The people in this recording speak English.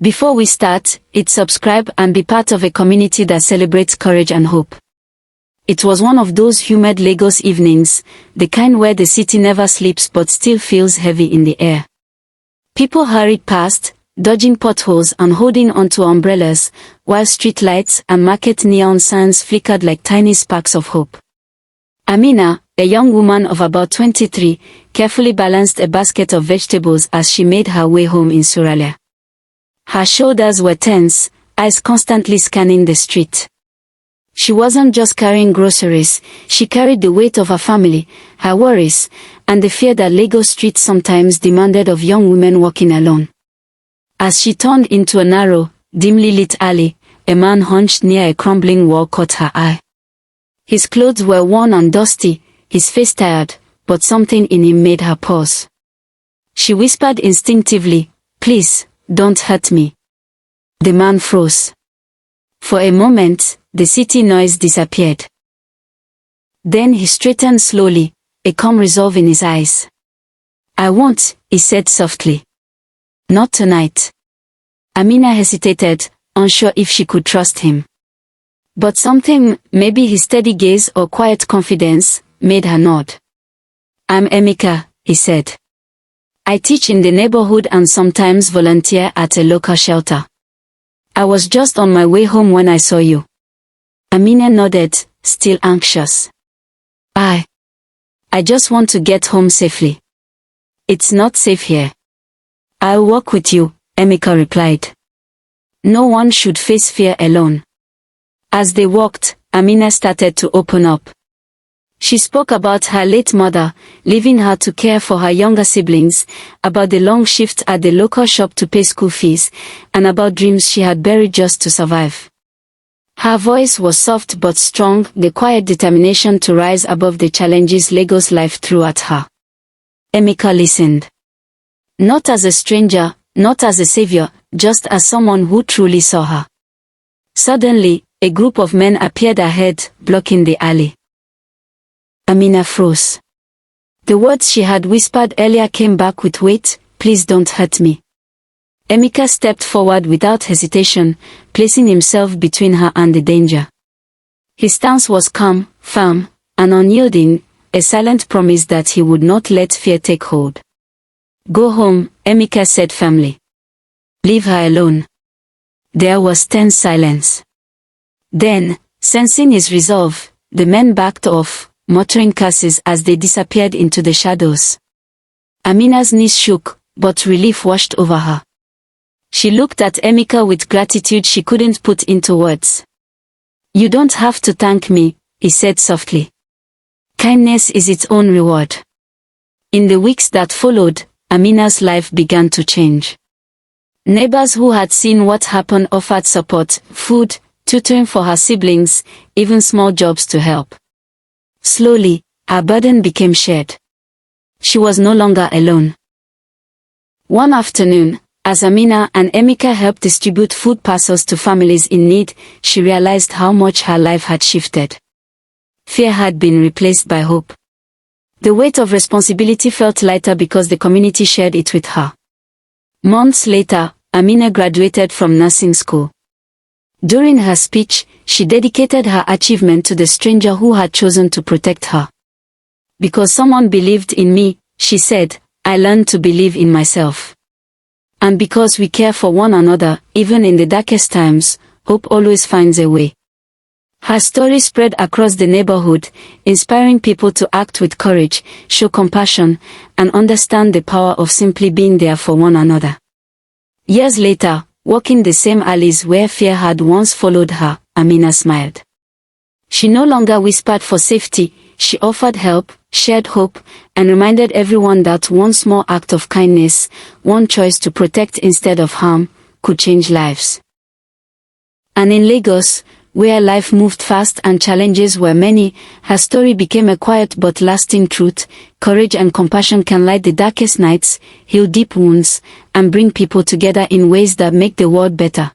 Before we start, hit subscribe and be part of a community that celebrates courage and hope. It was one of those humid Lagos evenings, the kind where the city never sleeps but still feels heavy in the air. People hurried past, dodging potholes and holding onto umbrellas, while street lights and market neon signs flickered like tiny sparks of hope. Amina, a young woman of about 23, carefully balanced a basket of vegetables as she made her way home in Suralya. Her shoulders were tense, eyes constantly scanning the street. She wasn't just carrying groceries, she carried the weight of her family, her worries, and the fear that Lagos streets sometimes demanded of young women walking alone. As she turned into a narrow, dimly lit alley, a man hunched near a crumbling wall caught her eye. His clothes were worn and dusty, his face tired, but something in him made her pause. She whispered instinctively, "Please, don't hurt me." The man froze. For a moment, the city noise disappeared. Then he straightened slowly, a calm resolve in his eyes. "I won't," he said softly. "Not tonight." Amina hesitated, unsure if she could trust him. But something, maybe his steady gaze or quiet confidence, made her nod. "I'm Emeka," he said. "I teach in the neighborhood and sometimes volunteer at a local shelter. I was just on my way home when I saw you." Amina nodded, still anxious. I just want to get home safely." "It's not safe here." "I'll walk with you," Emeka replied. No one should face fear alone. As they walked, Amina started to open up. She spoke about her late mother, leaving her to care for her younger siblings, about the long shift at the local shop to pay school fees, and about dreams she had buried just to survive. Her voice was soft but strong, the quiet determination to rise above the challenges Lagos life threw at her. Emeka listened. Not as a stranger, not as a savior, just as someone who truly saw her. Suddenly, a group of men appeared ahead, blocking the alley. Amina froze. The words she had whispered earlier came back with weight, "Please don't hurt me." Emeka stepped forward without hesitation, placing himself between her and the danger. His stance was calm, firm, and unyielding, a silent promise that he would not let fear take hold. "Go home," Emeka said firmly. "Leave her alone." There was tense silence. Then, sensing his resolve, the men backed off, muttering curses as they disappeared into the shadows. Amina's knees shook, but relief washed over her. She looked at Emeka with gratitude she couldn't put into words. "You don't have to thank me," he said softly. "Kindness is its own reward." In the weeks that followed, Amina's life began to change. Neighbors who had seen what happened offered support, food, tutoring for her siblings, even small jobs to help. Slowly, her burden became shared. She was no longer alone. One afternoon, as Amina and Emeka helped distribute food parcels to families in need, she realized how much her life had shifted. Fear had been replaced by hope. The weight of responsibility felt lighter because the community shared it with her. Months later, Amina graduated from nursing school. During her speech, she dedicated her achievement to the stranger who had chosen to protect her. "Because someone believed in me," she said, "I learned to believe in myself. And because we care for one another, even in the darkest times, hope always finds a way." Her story spread across the neighborhood, inspiring people to act with courage, show compassion, and understand the power of simply being there for one another. Years later, walking the same alleys where fear had once followed her, Amina smiled. She no longer whispered for safety, she offered help, shared hope, and reminded everyone that one small act of kindness, one choice to protect instead of harm, could change lives. And in Lagos, where life moved fast and challenges were many, her story became a quiet but lasting truth. Courage and compassion can light the darkest nights, heal deep wounds, and bring people together in ways that make the world better.